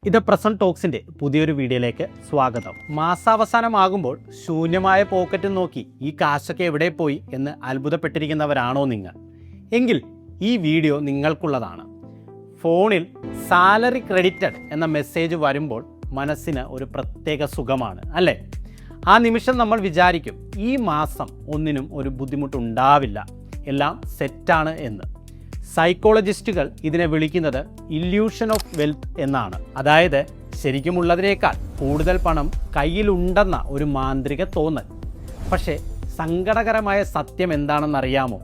ഇത് പ്രസന്റ് ടോക്സിന്റെ പുതിയൊരു വീഡിയോയിലേക്ക് സ്വാഗതം. മാസാവസാനമാകുമ്പോൾ ശൂന്യമായ പോക്കറ്റ് നോക്കി ഈ കാശൊക്കെ എവിടെ പോയി എന്ന് അത്ഭുതപ്പെട്ടിരിക്കുന്നവരാണോ നിങ്ങൾ? എങ്കിൽ ഈ വീഡിയോ നിങ്ങൾക്കുള്ളതാണ്. ഫോണിൽ സാലറി ക്രെഡിറ്റഡ് എന്ന മെസ്സേജ് വരുമ്പോൾ മനസ്സിന് ഒരു പ്രത്യേക സുഖമാണ് അല്ലേ? ആ നിമിഷം നമ്മൾ വിചാരിക്കും ഈ മാസം ഒന്നിനും ഒരു ബുദ്ധിമുട്ടുണ്ടാവില്ല, എല്ലാം സെറ്റാണ് എന്ന്. സൈക്കോളജിസ്റ്റുകൾ ഇതിനെ വിളിക്കുന്നത് ഇല്യൂഷൻ ഓഫ് വെൽത്ത് എന്നാണ്. അതായത് ശരിക്കുമുള്ളതിനേക്കാൾ കൂടുതൽ പണം കയ്യിലുണ്ടെന്ന ഒരു മാന്ത്രിക തോന്നൽ. പക്ഷേ സങ്കടകരമായ സത്യം എന്താണെന്നറിയാമോ?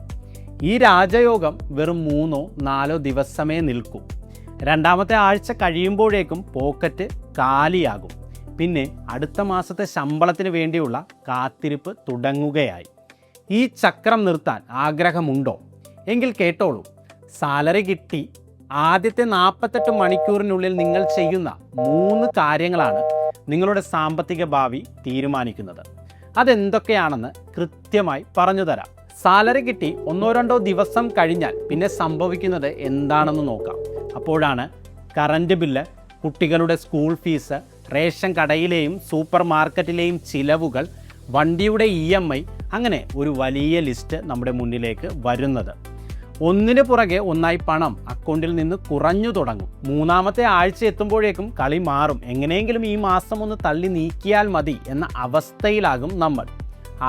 ഈ രാജയോഗം വെറും 3-4 ദിവസമേ നിൽക്കൂ. രണ്ടാമത്തെ ആഴ്ച കഴിയുമ്പോഴേക്കും പോക്കറ്റ് കാലിയാകും. പിന്നെ അടുത്ത മാസത്തെ ശമ്പളത്തിന് വേണ്ടിയുള്ള കാത്തിരിപ്പ് തുടങ്ങുകയായി. ഈ ചക്രം നിർത്താൻ ആഗ്രഹമുണ്ടോ? എങ്കിൽ കേട്ടോളൂ. സാലറി കിട്ടി ആദ്യത്തെ 48 മണിക്കൂറിനുള്ളിൽ നിങ്ങൾ ചെയ്യുന്ന 3 കാര്യങ്ങളാണ് നിങ്ങളുടെ സാമ്പത്തിക ഭാവി തീരുമാനിക്കുന്നത്. അതെന്തൊക്കെയാണെന്ന് കൃത്യമായി പറഞ്ഞു തരാം. സാലറി കിട്ടി 1-2 ദിവസം കഴിഞ്ഞാൽ പിന്നെ സംഭവിക്കുന്നത് എന്താണെന്ന് നോക്കാം. അപ്പോഴാണ് കറണ്ട് ബില്ല്, കുട്ടികളുടെ സ്കൂൾ ഫീസ്, റേഷൻ കടയിലെയും സൂപ്പർ മാർക്കറ്റിലെയും ചിലവുകൾ, വണ്ടിയുടെ EMI, അങ്ങനെ ഒരു വലിയ ലിസ്റ്റ് നമ്മുടെ മുന്നിലേക്ക് വരുന്നത്. ഒന്നിനു പുറകെ ഒന്നായി പണം അക്കൗണ്ടിൽ നിന്ന് കുറഞ്ഞു തുടങ്ങും. 3-ാമത്തെ ആഴ്ച എത്തുമ്പോഴേക്കും കളി മാറും. എങ്ങനെയെങ്കിലും ഈ മാസം ഒന്ന് തള്ളി നീക്കിയാൽ മതി എന്ന അവസ്ഥയിലാകും നമ്മൾ.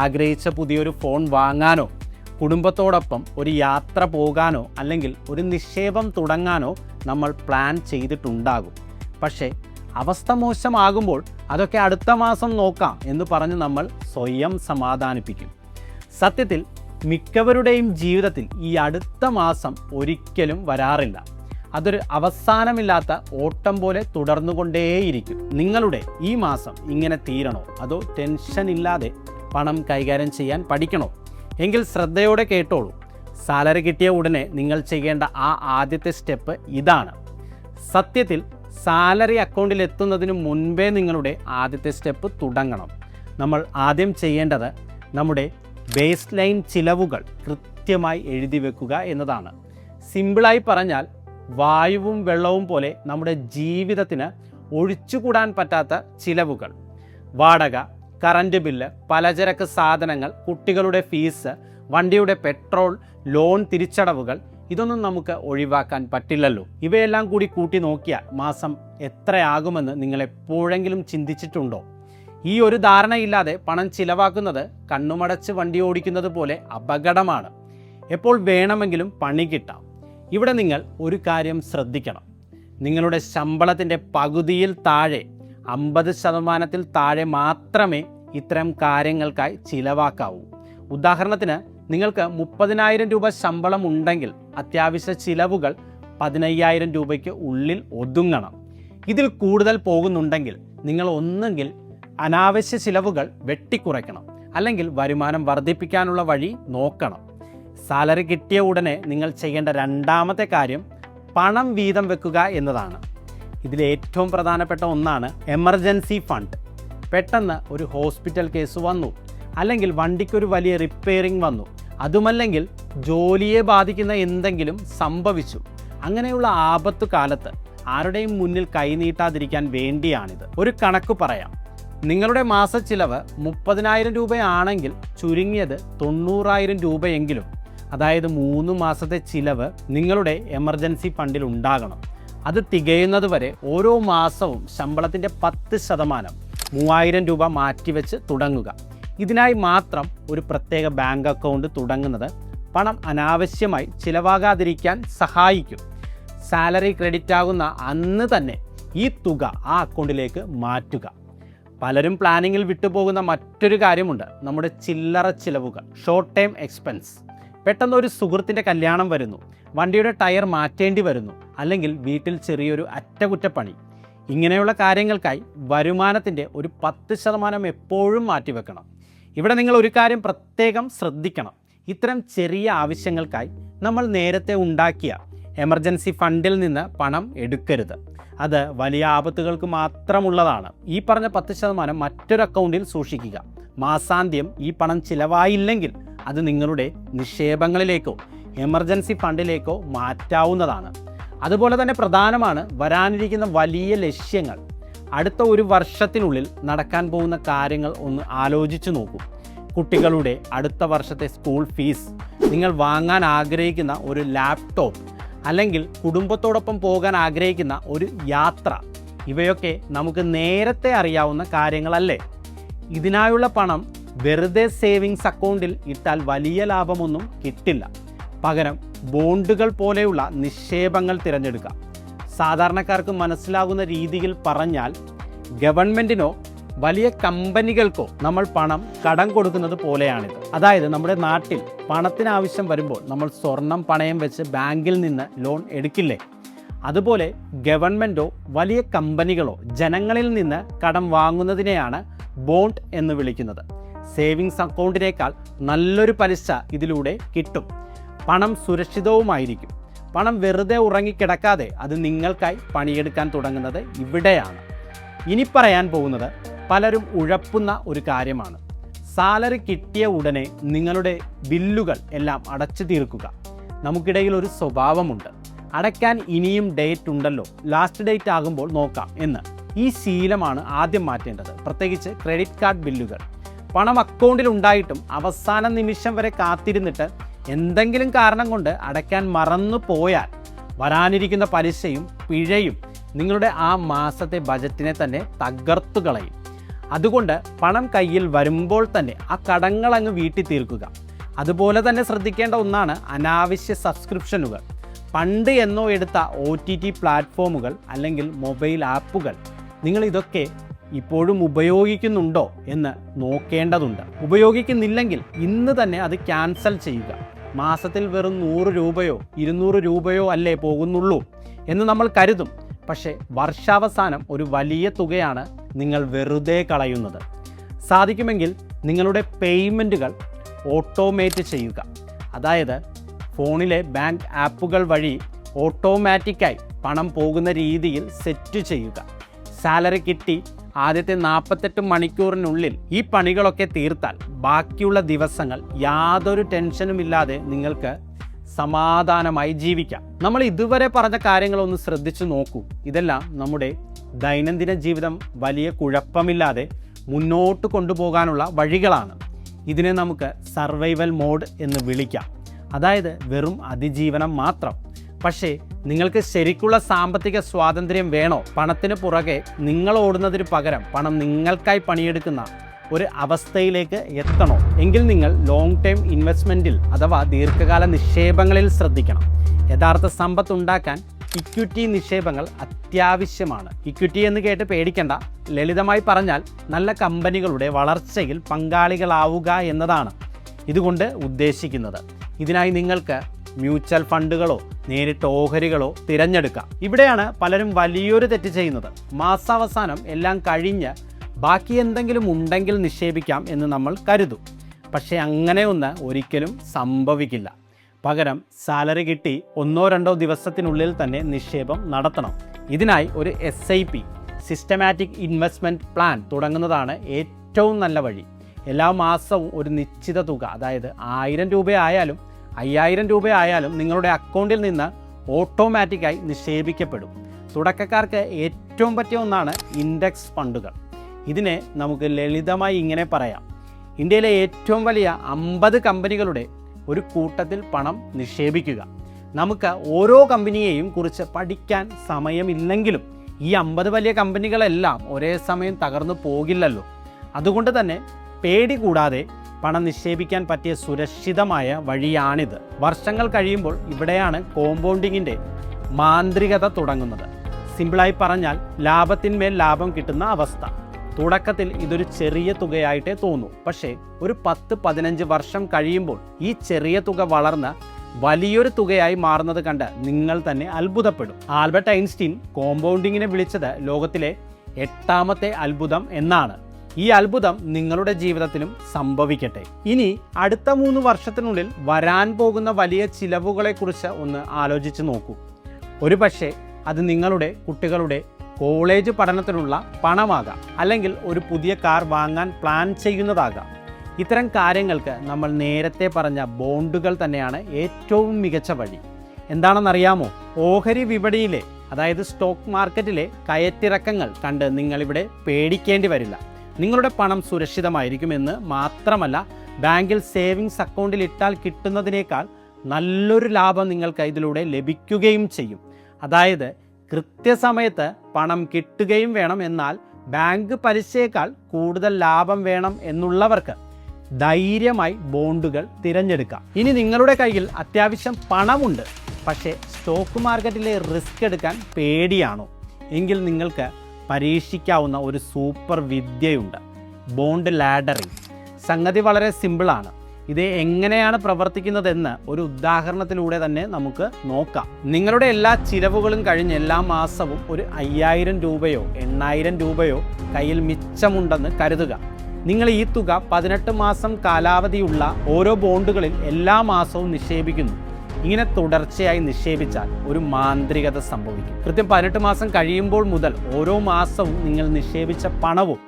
ആഗ്രഹിച്ച പുതിയൊരു ഫോൺ വാങ്ങാനോ, കുടുംബത്തോടൊപ്പം ഒരു യാത്ര പോകാനോ, അല്ലെങ്കിൽ ഒരു നിക്ഷേപം തുടങ്ങാനോ നമ്മൾ പ്ലാൻ ചെയ്തിട്ടുണ്ടാകും. പക്ഷേ അവസ്ഥ മോശമാകുമ്പോൾ അതൊക്കെ അടുത്ത മാസം നോക്കാം എന്ന് പറഞ്ഞ് നമ്മൾ സ്വയം സമാധാനിപ്പിക്കും. സത്യത്തിൽ മിക്കവരുടെയും ജീവിതത്തിൽ ഈ അടുത്ത മാസം ഒരിക്കലും വരാറില്ല. അതൊരു അവസാനമില്ലാത്ത ഓട്ടം പോലെ തുടർന്നുകൊണ്ടേയിരിക്കും. നിങ്ങളുടെ ഈ മാസം ഇങ്ങനെ തീരണോ, അതോ ടെൻഷൻ ഇല്ലാതെ പണം കൈകാര്യം ചെയ്യാൻ പഠിക്കണോ? എങ്കിൽ ശ്രദ്ധയോടെ കേട്ടോളൂ. സാലറി കിട്ടിയ ഉടനെ നിങ്ങൾ ചെയ്യേണ്ട ആദ്യത്തെ സ്റ്റെപ്പ് ഇതാണ്. സത്യത്തിൽ സാലറി അക്കൗണ്ടിൽ എത്തുന്നതിന് മുൻപേ നിങ്ങളുടെ ആദ്യത്തെ സ്റ്റെപ്പ് തുടങ്ങണം. നമ്മൾ ആദ്യം ചെയ്യേണ്ടത് നമ്മുടെ ബേസ് ലൈൻ ചിലവുകൾ കൃത്യമായി എഴുതി വെക്കുക എന്നതാണ്. സിമ്പിളായി പറഞ്ഞാൽ വായുവും വെള്ളവും പോലെ നമ്മുടെ ജീവിതത്തിന് ഒഴിച്ചുകൂടാൻ പറ്റാത്ത ചിലവുകൾ. വാടക, കറണ്ട് ബില്ല്, പലചരക്ക് സാധനങ്ങൾ, കുട്ടികളുടെ ഫീസ്, വണ്ടിയുടെ പെട്രോൾ, ലോൺ തിരിച്ചടവുകൾ, ഇതൊന്നും നമുക്ക് ഒഴിവാക്കാൻ പറ്റില്ലല്ലോ. ഇവയെല്ലാം കൂടി കൂട്ടി നോക്കിയാൽ മാസം എത്രയാകുമെന്ന് നിങ്ങൾ എപ്പോഴെങ്കിലും ചിന്തിച്ചിട്ടുണ്ടോ? ഈ ഒരു ധാരണയില്ലാതെ പണം ചിലവാക്കുന്നത് കണ്ണുമടച്ച് വണ്ടി ഓടിക്കുന്നത് പോലെ അപകടമാണ്. എപ്പോൾ വേണമെങ്കിലും പണി കിട്ടാം. ഇവിടെ നിങ്ങൾ ഒരു കാര്യം ശ്രദ്ധിക്കണം. നിങ്ങളുടെ ശമ്പളത്തിൻ്റെ പകുതിയിൽ താഴെ, 50% താഴെ മാത്രമേ ഇത്തരം കാര്യങ്ങൾക്കായി ചിലവാക്കാവൂ. ഉദാഹരണത്തിന് നിങ്ങൾക്ക് 30,000 രൂപ ശമ്പളം ഉണ്ടെങ്കിൽ അത്യാവശ്യ ചിലവുകൾ 15,000 രൂപയ്ക്ക് ഉള്ളിൽ ഒതുങ്ങണം. ഇതിൽ കൂടുതൽ പോകുന്നുണ്ടെങ്കിൽ നിങ്ങൾ ഒന്നെങ്കിൽ അനാവശ്യ ചിലവുകൾ വെട്ടിക്കുറയ്ക്കണം, അല്ലെങ്കിൽ വരുമാനം വർദ്ധിപ്പിക്കാനുള്ള വഴി നോക്കണം. സാലറി കിട്ടിയ ഉടനെ നിങ്ങൾ ചെയ്യേണ്ട രണ്ടാമത്തെ കാര്യം പണം വീതം വെക്കുക എന്നതാണ്. ഇതിലേറ്റവും പ്രധാനപ്പെട്ട ഒന്നാണ് എമർജൻസി ഫണ്ട്. പെട്ടെന്ന് ഒരു ഹോസ്പിറ്റൽ കേസ് വന്നു, അല്ലെങ്കിൽ വണ്ടിക്കൊരു വലിയ റിപ്പയറിംഗ് വന്നു, അതുമല്ലെങ്കിൽ ജോലിയെ ബാധിക്കുന്ന എന്തെങ്കിലും സംഭവിച്ചു. അങ്ങനെയുള്ള ആപത്തു കാലത്ത് ആരുടെയും മുന്നിൽ കൈനീട്ടാതിരിക്കാൻ വേണ്ടിയാണിത്. ഒരു കണക്ക് പറയാം. നിങ്ങളുടെ മാസച്ചിലവ് 30,000 രൂപയാണെങ്കിൽ ചുരുങ്ങിയത് 90,000 രൂപയെങ്കിലും, അതായത് 3 മാസത്തെ ചിലവ് നിങ്ങളുടെ എമർജൻസി ഫണ്ടിൽ ഉണ്ടാകണം. അത് തികയുന്നത് വരെ ഓരോ മാസവും ശമ്പളത്തിൻ്റെ 10% 3,000 രൂപ മാറ്റിവെച്ച് തുടങ്ങുക. ഇതിനായി മാത്രം ഒരു പ്രത്യേക ബാങ്ക് അക്കൗണ്ട് തുടങ്ങുന്നത് പണം അനാവശ്യമായി ചിലവാകാതിരിക്കാൻ സഹായിക്കും. സാലറി ക്രെഡിറ്റ് ആകുന്ന അന്ന് തന്നെ ഈ തുക ആ അക്കൗണ്ടിലേക്ക് മാറ്റുക. പലരും പ്ലാനിങ്ങിൽ വിട്ടുപോകുന്ന മറ്റൊരു കാര്യമുണ്ട്, നമ്മുടെ ചില്ലറ ചിലവുകൾ, ഷോർട്ട് ടൈം എക്സ്പെൻസ്. പെട്ടെന്ന് ഒരു സുഹൃത്തിൻ്റെ കല്യാണം വരുന്നു, വണ്ടിയുടെ ടയർ മാറ്റേണ്ടി വരുന്നു, അല്ലെങ്കിൽ വീട്ടിൽ ചെറിയൊരു അറ്റകുറ്റപ്പണി. ഇങ്ങനെയുള്ള കാര്യങ്ങൾക്കായി വരുമാനത്തിൻ്റെ ഒരു 10% എപ്പോഴും മാറ്റിവെക്കണം. ഇവിടെ നിങ്ങൾ ഒരു കാര്യം പ്രത്യേകം ശ്രദ്ധിക്കണം. ഇത്തരം ചെറിയ ആവശ്യങ്ങൾക്കായി നമ്മൾ നേരത്തെ ഉണ്ടാക്കിയ എമർജൻസി ഫണ്ടിൽ നിന്ന് പണം എടുക്കരുത്. അത് വലിയ ആപത്തുകൾക്ക് മാത്രമുള്ളതാണ്. ഈ പറഞ്ഞ 10% മറ്റൊരു അക്കൗണ്ടിൽ സൂക്ഷിക്കുക. മാസാന്ത്യം ഈ പണം ചിലവായില്ലെങ്കിൽ അത് നിങ്ങളുടെ നിക്ഷേപങ്ങളിലേക്കോ എമർജൻസി ഫണ്ടിലേക്കോ മാറ്റാവുന്നതാണ്. അതുപോലെ തന്നെ പ്രധാനമാണ് വരാനിരിക്കുന്ന വലിയ ലക്ഷ്യങ്ങൾ. അടുത്ത ഒരു വർഷത്തിനുള്ളിൽ നടക്കാൻ പോകുന്ന കാര്യങ്ങൾ ഒന്ന് ആലോചിച്ച് നോക്കൂ. കുട്ടികളുടെ അടുത്ത വർഷത്തെ സ്കൂൾ ഫീസ്, നിങ്ങൾ വാങ്ങാൻ ആഗ്രഹിക്കുന്ന ഒരു ലാപ്ടോപ്പ്, അല്ലെങ്കിൽ കുടുംബത്തോടൊപ്പം പോകാൻ ആഗ്രഹിക്കുന്ന ഒരു യാത്ര, ഇവയൊക്കെ നമുക്ക് നേരത്തെ അറിയാവുന്ന കാര്യങ്ങളല്ലേ? ഇതിനായുള്ള പണം വെറുതെ സേവിങ്സ് അക്കൗണ്ടിൽ ഇട്ടാൽ വലിയ ലാഭമൊന്നും കിട്ടില്ല. പകരം ബോണ്ടുകൾ പോലെയുള്ള നിക്ഷേപങ്ങൾ തിരഞ്ഞെടുക്കാം. സാധാരണക്കാർക്ക് മനസ്സിലാകുന്ന രീതിയിൽ പറഞ്ഞാൽ, ഗവൺമെൻറ്റിനോ വലിയ കമ്പനികൾക്കോ നമ്മൾ പണം കടം കൊടുക്കുന്നത് പോലെയാണിത്. അതായത് നമ്മുടെ നാട്ടിൽ പണത്തിന് ആവശ്യം വരുമ്പോൾ നമ്മൾ സ്വർണം പണയം വെച്ച് ബാങ്കിൽ നിന്ന് ലോൺ എടുക്കില്ലേ? അതുപോലെ ഗവൺമെൻറ്റോ വലിയ കമ്പനികളോ ജനങ്ങളിൽ നിന്ന് കടം വാങ്ങുന്നതിനെയാണ് ബോണ്ട് എന്ന് വിളിക്കുന്നത്. സേവിങ്സ് അക്കൗണ്ടിനേക്കാൾ നല്ലൊരു പലിശ ഇതിലൂടെ കിട്ടും. പണം സുരക്ഷിതവുമായിരിക്കും. പണം വെറുതെ ഉറങ്ങിക്കിടക്കാതെ അത് നിങ്ങൾക്കായി പണിയെടുക്കാൻ തുടങ്ങുന്നത് ഇവിടെയാണ്. ഇനി പറയാൻ പോകുന്നത് പലരും ഉഴപ്പുന്ന ഒരു കാര്യമാണ്. സാലറി കിട്ടിയ ഉടനെ നിങ്ങളുടെ ബില്ലുകൾ എല്ലാം അടച്ചു തീർക്കുക. നമുക്കിടയിൽ ഒരു സ്വഭാവമുണ്ട്, അടയ്ക്കാൻ ഇനിയും ഡേറ്റ് ഉണ്ടല്ലോ, ലാസ്റ്റ് ഡേറ്റ് ആകുമ്പോൾ നോക്കാം എന്ന്. ഈ ശീലമാണ് ആദ്യം മാറ്റേണ്ടത്. പ്രത്യേകിച്ച് ക്രെഡിറ്റ് കാർഡ് ബില്ലുകൾ. പണം അക്കൗണ്ടിൽ ഉണ്ടായിട്ടും അവസാന നിമിഷം വരെ കാത്തിരുന്നിട്ട് എന്തെങ്കിലും കാരണം കൊണ്ട് അടയ്ക്കാൻ മറന്നു പോയാൽ വരാനിരിക്കുന്ന പലിശയും പിഴയും നിങ്ങളുടെ ആ മാസത്തെ ബജറ്റിനെ തന്നെ തകർത്തു കളയും. അതുകൊണ്ട് പണം കയ്യിൽ വരുമ്പോൾ തന്നെ ആ കടങ്ങൾ അങ്ങ് വീട്ടി തീർക്കുക. അതുപോലെ തന്നെ ശ്രദ്ധിക്കേണ്ട ഒന്നാണ് അനാവശ്യ സബ്സ്ക്രിപ്ഷനുകൾ. പണ്ട് എന്നോ എടുത്ത OTT പ്ലാറ്റ്ഫോമുകൾ അല്ലെങ്കിൽ മൊബൈൽ ആപ്പുകൾ, നിങ്ങൾ ഇതൊക്കെ ഇപ്പോഴും ഉപയോഗിക്കുന്നുണ്ടോ എന്ന് നോക്കേണ്ടതുണ്ട്. ഉപയോഗിക്കുന്നില്ലെങ്കിൽ ഇന്ന് തന്നെ അത് ക്യാൻസൽ ചെയ്യുക. മാസത്തിൽ വെറും 100 രൂപയോ 200 രൂപയോ അല്ലേ പോകുന്നുള്ളൂ എന്ന് നമ്മൾ കരുതും. പക്ഷേ വർഷാവസാനം ഒരു വലിയ തുകയാണ് നിങ്ങൾ വെറുതെ കളയുന്നത്. സാധിക്കുമെങ്കിൽ നിങ്ങളുടെ പേയ്മെൻറ്റുകൾ ഓട്ടോമേറ്റ് ചെയ്യുക. അതായത് ഫോണിലെ ബാങ്ക് ആപ്പുകൾ വഴി ഓട്ടോമാറ്റിക്കായി പണം പോകുന്ന രീതിയിൽ സെറ്റ് ചെയ്യുക. സാലറി കിട്ടി ആദ്യത്തെ 48 മണിക്കൂറിനുള്ളിൽ ഈ പണികളൊക്കെ തീർത്താൽ ബാക്കിയുള്ള ദിവസങ്ങൾ യാതൊരു ടെൻഷനുമില്ലാതെ നിങ്ങൾക്ക് സമാധാനമായി ജീവിക്കാം. നമ്മൾ ഇതുവരെ പറഞ്ഞ കാര്യങ്ങളൊന്ന് ശ്രദ്ധിച്ചു നോക്കൂ. ഇതെല്ലാം നമ്മുടെ ദൈനംദിന ജീവിതം വലിയ കുഴപ്പമില്ലാതെ മുന്നോട്ട് കൊണ്ടുപോകാനുള്ള വഴികളാണ്. ഇതിനെ നമുക്ക് സർവൈവൽ മോഡ് എന്ന് വിളിക്കാം. അതായത് വെറും അതിജീവനം മാത്രം. പക്ഷേ നിങ്ങൾക്ക് ശരിക്കുള്ള സാമ്പത്തിക സ്വാതന്ത്ര്യം വേണോ? പണത്തിന് പുറകെ നിങ്ങൾ ഓടുന്നതിന് പകരം പണം നിങ്ങൾക്കായി പണിയെടുക്കുന്ന ഒരു അവസ്ഥയിലേക്ക് എത്തണോ? എങ്കിൽ നിങ്ങൾ ലോങ് ടേം ഇൻവെസ്റ്റ്മെൻറ്റിൽ അഥവാ ദീർഘകാല നിക്ഷേപങ്ങളിൽ ശ്രദ്ധിക്കണം. യഥാർത്ഥ സമ്പത്ത് ഉണ്ടാക്കാൻ ഇക്വിറ്റി നിക്ഷേപങ്ങൾ അത്യാവശ്യമാണ്. ഇക്വിറ്റി എന്ന് കേട്ട് പേടിക്കേണ്ട. ലളിതമായി പറഞ്ഞാൽ നല്ല കമ്പനികളുടെ വളർച്ചയിൽ പങ്കാളികളാവുക എന്നതാണ് ഇതുകൊണ്ട് ഉദ്ദേശിക്കുന്നത്. ഇതിനായി നിങ്ങൾക്ക് മ്യൂച്വൽ ഫണ്ടുകളോ നേരിട്ട് ഓഹരികളോ തിരഞ്ഞെടുക്കാം. ഇവിടെയാണ് പലരും വലിയൊരു തെറ്റ് ചെയ്യുന്നത്. മാസാവസാനം എല്ലാം കഴിഞ്ഞ് ബാക്കി എന്തെങ്കിലും ഉണ്ടെങ്കിൽ നിക്ഷേപിക്കാം എന്ന് നമ്മൾ കരുതും. പക്ഷേ അങ്ങനെയൊന്ന് ഒരിക്കലും സംഭവിക്കില്ല. പകരം സാലറി കിട്ടി 1-2 ദിവസത്തിനുള്ളിൽ തന്നെ നിക്ഷേപം നടത്തണം. ഇതിനായി ഒരു SIP സിസ്റ്റമാറ്റിക് ഇൻവെസ്റ്റ്മെൻറ്റ് പ്ലാൻ തുടങ്ങുന്നതാണ് ഏറ്റവും നല്ല വഴി. എല്ലാ മാസവും ഒരു നിശ്ചിത തുക, അതായത് 1000 രൂപയായാലും 5000 രൂപയായാലും നിങ്ങളുടെ അക്കൗണ്ടിൽ നിന്ന് ഓട്ടോമാറ്റിക്കായി നിക്ഷേപിക്കപ്പെടും. തുടക്കക്കാർക്ക് ഏറ്റവും പറ്റിയ ഒന്നാണ് ഇൻഡെക്സ് ഫണ്ടുകൾ. ഇതിനെ നമുക്ക് ലളിതമായി ഇങ്ങനെ പറയാം: ഇന്ത്യയിലെ ഏറ്റവും വലിയ 50 കമ്പനികളുടെ ഒരു കൂട്ടത്തിൽ പണം നിക്ഷേപിക്കുക. നമുക്ക് ഓരോ കമ്പനിയെയും കുറിച്ച് പഠിക്കാൻ സമയമില്ലെങ്കിലും ഈ 50 വലിയ കമ്പനികളെല്ലാം ഒരേ സമയം തകർന്നു പോകില്ലല്ലോ. അതുകൊണ്ട് തന്നെ പേടി കൂടാതെ പണം നിക്ഷേപിക്കാൻ പറ്റിയ സുരക്ഷിതമായ വഴിയാണിത്. വർഷങ്ങൾ കഴിയുമ്പോൾ ഇവിടെയാണ് കോമ്പൗണ്ടിങ്ങിൻ്റെ മാന്ത്രികത തുടങ്ങുന്നത്. സിമ്പിളായി പറഞ്ഞാൽ ലാഭത്തിന്മേൽ ലാഭം കിട്ടുന്ന അവസ്ഥ. തുടക്കത്തിൽ ഇതൊരു ചെറിയ തുകയായിട്ടേ തോന്നൂ. പക്ഷേ ഒരു 10-15 വർഷം കഴിയുമ്പോൾ ഈ ചെറിയ തുക വളർന്ന് വലിയൊരു തുകയായി മാറുന്നത് കണ്ട് നിങ്ങൾ തന്നെ അത്ഭുതപ്പെടും. ആൽബർട്ട് ഐൻസ്റ്റീൻ കോമ്പൗണ്ടിങ്ങിനെ വിളിച്ചത് ലോകത്തിലെ 8ാമത്തെ അത്ഭുതം എന്നാണ്. ഈ അത്ഭുതം നിങ്ങളുടെ ജീവിതത്തിലും സംഭവിക്കട്ടെ. ഇനി അടുത്ത 3 വർഷത്തിനുള്ളിൽ വരാൻ പോകുന്ന വലിയ ചിലവുകളെക്കുറിച്ച് ഒന്ന് ആലോചിച്ച് നോക്കൂ. ഒരുപക്ഷെ അത് നിങ്ങളുടെ കുട്ടികളുടെ കോളേജ് പഠനത്തിനുള്ള പണമാകാം, അല്ലെങ്കിൽ ഒരു പുതിയ കാർ വാങ്ങാൻ പ്ലാൻ ചെയ്യുന്നതാകാം. ഇത്തരം കാര്യങ്ങൾക്ക് നമ്മൾ നേരത്തെ പറഞ്ഞ ബോണ്ടുകൾ തന്നെയാണ് ഏറ്റവും മികച്ച വഴി. എന്താണെന്നറിയാമോ? ഓഹരി വിപണിയിലെ അതായത് സ്റ്റോക്ക് മാർക്കറ്റിലെ കയറ്റിറക്കങ്ങൾ കണ്ട് നിങ്ങളിവിടെ പേടിക്കേണ്ടി വരില്ല. നിങ്ങളുടെ പണം സുരക്ഷിതമായിരിക്കുമെന്ന് മാത്രമല്ല, ബാങ്കിൽ സേവിങ്സ് അക്കൗണ്ടിൽ ഇട്ടാൽ കിട്ടുന്നതിനേക്കാൾ നല്ലൊരു ലാഭം നിങ്ങൾക്ക് ഇതിലൂടെ ലഭിക്കുകയും ചെയ്യും. അതായത് കൃത്യസമയത്ത് പണം കിട്ടുകയും വേണം, എന്നാൽ ബാങ്ക് പലിശയേക്കാൾ കൂടുതൽ ലാഭം വേണം എന്നുള്ളവർക്ക് ധൈര്യമായി ബോണ്ടുകൾ തിരഞ്ഞെടുക്കാം. ഇനി നിങ്ങളുടെ കയ്യിൽ അത്യാവശ്യം പണമുണ്ട്, പക്ഷേ സ്റ്റോക്ക് മാർക്കറ്റിലെ റിസ്ക് എടുക്കാൻ പേടിയാണോ? എങ്കിൽ നിങ്ങൾക്ക് പരീക്ഷിക്കാവുന്ന ഒരു സൂപ്പർ വിദ്യയുണ്ട്, ബോണ്ട് ലാഡറിംഗ്. സംഗതി വളരെ സിമ്പിളാണ്. ഇത് എങ്ങനെയാണ് പ്രവർത്തിക്കുന്നതെന്ന് ഒരു ഉദാഹരണത്തിലൂടെ തന്നെ നമുക്ക് നോക്കാം. നിങ്ങളുടെ എല്ലാ ചിലവുകളും കഴിഞ്ഞ് എല്ലാ മാസവും ഒരു 5000 രൂപയോ 8000 രൂപയോ കയ്യിൽ മിച്ചമുണ്ടെന്ന് കരുതുക. നിങ്ങൾ ഈ തുക 18 മാസം കാലാവധിയുള്ള ഓരോ ബോണ്ടുകളിൽ എല്ലാ മാസവും നിക്ഷേപിക്കുന്നു. ഇങ്ങനെ തുടർച്ചയായി നിക്ഷേപിച്ചാൽ ഒരു മാന്ത്രികത സംഭവിക്കും. കൃത്യം 18 മാസം കഴിയുമ്പോൾ മുതൽ ഓരോ മാസവും നിങ്ങൾ നിക്ഷേപിച്ച പണവും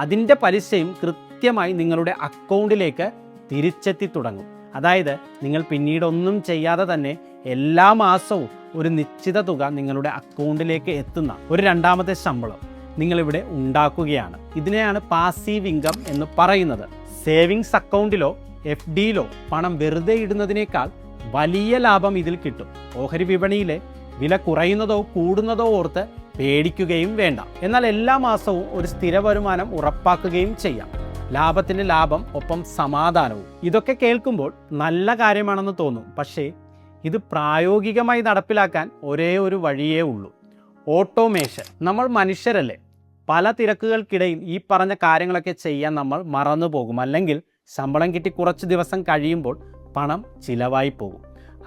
അതിൻ്റെ പലിശയും കൃത്യമായി നിങ്ങളുടെ അക്കൗണ്ടിലേക്ക് തിരിച്ചെത്തി തുടങ്ങും. അതായത് നിങ്ങൾ പിന്നീട് ഒന്നും ചെയ്യാതെ തന്നെ എല്ലാ മാസവും ഒരു നിശ്ചിത തുക നിങ്ങളുടെ അക്കൗണ്ടിലേക്ക് എത്തുന്ന ഒരു രണ്ടാമത്തെ ശമ്പളം നിങ്ങളിവിടെ ഉണ്ടാക്കുകയാണ്. ഇതിനെയാണ് പാസീവ് ഇൻകം എന്ന് പറയുന്നത്. സേവിങ്സ് അക്കൗണ്ടിലോ FDയിലോ പണം വെറുതെ ഇടുന്നതിനേക്കാൾ വലിയ ലാഭം ഇതിൽ കിട്ടും. ഓഹരി വിപണിയിലെ വില കുറയുന്നതോ കൂടുന്നതോ ഓർത്ത് പേടിക്കുകയും വേണ്ട. എന്നാൽ എല്ലാ മാസവും ഒരു സ്ഥിര വരുമാനം ഉറപ്പാക്കുകയും ചെയ്യാം. ലാഭത്തിന് ലാഭം, ഒപ്പം സമാധാനവും. ഇതൊക്കെ കേൾക്കുമ്പോൾ നല്ല കാര്യമാണെന്ന് തോന്നും, പക്ഷേ ഇത് പ്രായോഗികമായി നടപ്പിലാക്കാൻ ഒരേ ഒരു വഴിയേ ഉള്ളൂ, ഓട്ടോമേഷൻ. നമ്മൾ മനുഷ്യരല്ലേ, പല തിരക്കുകൾക്കിടയിൽ ഈ പറഞ്ഞ കാര്യങ്ങളൊക്കെ ചെയ്യാൻ നമ്മൾ മറന്നു പോകും. അല്ലെങ്കിൽ ശമ്പളം കിട്ടി കുറച്ച് ദിവസം കഴിയുമ്പോൾ പണം ചിലവായി പോകും.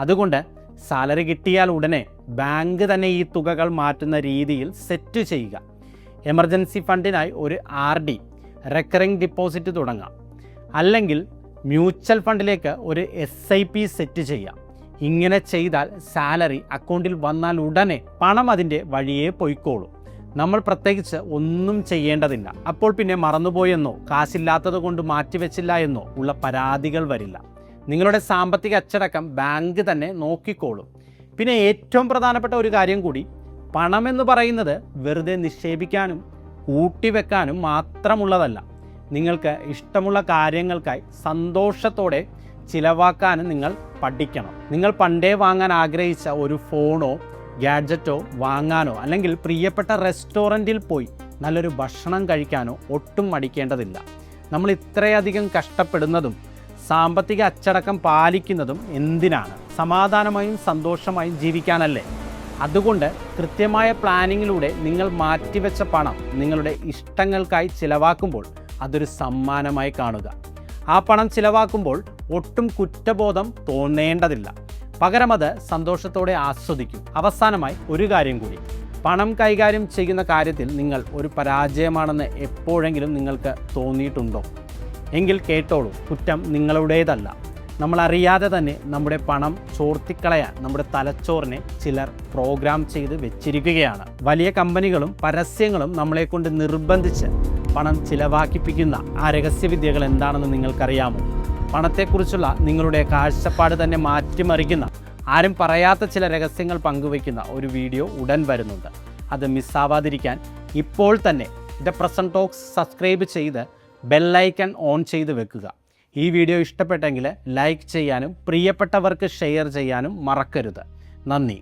അതുകൊണ്ട് സാലറി കിട്ടിയാൽ ഉടനെ ബാങ്ക് തന്നെ ഈ തുകകൾ മാറ്റുന്ന രീതിയിൽ സെറ്റ് ചെയ്യുക. എമർജൻസി ഫണ്ടിനായി ഒരു RD റെക്കറിംഗ് ഡിപ്പോസിറ്റ് തുടങ്ങാം. അല്ലെങ്കിൽ മ്യൂച്വൽ ഫണ്ടിലേക്ക് ഒരു SIP സെറ്റ് ചെയ്യാം. ഇങ്ങനെ ചെയ്താൽ സാലറി അക്കൗണ്ടിൽ വന്നാൽ ഉടനെ പണം അതിൻ്റെ വഴിയേ പൊയ്ക്കോളും. നമ്മൾ പ്രത്യേകിച്ച് ഒന്നും ചെയ്യേണ്ടതില്ല. അപ്പോൾ പിന്നെ മറന്നുപോയെന്നോ കാശില്ലാത്തത് കൊണ്ട് മാറ്റിവെച്ചില്ല എന്നോ ഉള്ള പരാതികൾ വരില്ല. നിങ്ങളുടെ സാമ്പത്തിക അച്ചടക്കം ബാങ്ക് തന്നെ നോക്കിക്കോളും. പിന്നെ ഏറ്റവും പ്രധാനപ്പെട്ട ഒരു കാര്യം കൂടി, പണമെന്ന് പറയുന്നത് വെറുതെ നിക്ഷേപിക്കാനും കൂട്ടിവെക്കാനും മാത്രമുള്ളതല്ല. നിങ്ങൾക്ക് ഇഷ്ടമുള്ള കാര്യങ്ങൾക്കായി സന്തോഷത്തോടെ ചിലവാക്കാനും നിങ്ങൾ പഠിക്കണം. നിങ്ങൾ പണ്ടേ വാങ്ങാൻ ആഗ്രഹിച്ച ഒരു ഫോണോ ഗാഡ്ജറ്റോ വാങ്ങാനോ അല്ലെങ്കിൽ പ്രിയപ്പെട്ട റെസ്റ്റോറൻറ്റിൽ പോയി നല്ലൊരു ഭക്ഷണം കഴിക്കാനോ ഒട്ടും മടിക്കേണ്ടതില്ല. നമ്മൾ ഇത്രയധികം കഷ്ടപ്പെടുന്നതും സാമ്പത്തിക അച്ചടക്കം പാലിക്കുന്നതും എന്തിനാണ്? സമാധാനമായും സന്തോഷമായും ജീവിക്കാനല്ലേ. അതുകൊണ്ട് കൃത്യമായ പ്ലാനിങ്ങിലൂടെ നിങ്ങൾ മാറ്റിവെച്ച പണം നിങ്ങളുടെ ഇഷ്ടങ്ങൾക്കായി ചിലവാക്കുമ്പോൾ അതൊരു സമ്മാനമായി കാണുക. ആ പണം ചിലവാക്കുമ്പോൾ ഒട്ടും കുറ്റബോധം തോന്നേണ്ടതില്ല. പകരം അത് സന്തോഷത്തോടെ ആസ്വദിക്കും. അവസാനമായി ഒരു കാര്യം കൂടി, പണം കൈകാര്യം ചെയ്യുന്ന കാര്യത്തിൽ നിങ്ങൾ ഒരു പരാജയമാണെന്ന് എപ്പോഴെങ്കിലും നിങ്ങൾക്ക് തോന്നിയിട്ടുണ്ടോ? എങ്കിൽ കേട്ടോളൂ, കുറ്റം നിങ്ങളുടേതല്ല. നമ്മളറിയാതെ തന്നെ നമ്മുടെ പണം ചോർത്തിക്കളയാൻ നമ്മുടെ തലച്ചോറിനെ ചിലർ പ്രോഗ്രാം ചെയ്ത് വെച്ചിരിക്കുകയാണ്. വലിയ കമ്പനികളും പരസ്യങ്ങളും നമ്മളെക്കൊണ്ട് നിർബന്ധിച്ച് പണം ചിലവാക്കിപ്പിക്കുന്ന ആ രഹസ്യവിദ്യകൾ എന്താണെന്ന് നിങ്ങൾക്കറിയാമോ? പണത്തെക്കുറിച്ചുള്ള നിങ്ങളുടെ കാഴ്ചപ്പാട് തന്നെ മാറ്റിമറിക്കുന്ന, ആരും പറയാത്ത ചില രഹസ്യങ്ങൾ പങ്കുവയ്ക്കുന്ന ഒരു വീഡിയോ ഉടൻ വരുന്നുണ്ട്. അത് മിസ്സാവാതിരിക്കാൻ ഇപ്പോൾ തന്നെ ദ പ്രസന്റ് ടോക്സ് സബ്സ്ക്രൈബ് ചെയ്ത് ബെല്ലൈക്കൺ ഓൺ ചെയ്ത് വെക്കുക. ഈ വീഡിയോ ഇഷ്ടപ്പെട്ടെങ്കിൽ ലൈക്ക് ചെയ്യാനും പ്രിയപ്പെട്ടവർക്ക് ഷെയർ ചെയ്യാനും മറക്കരുത്. നന്ദി.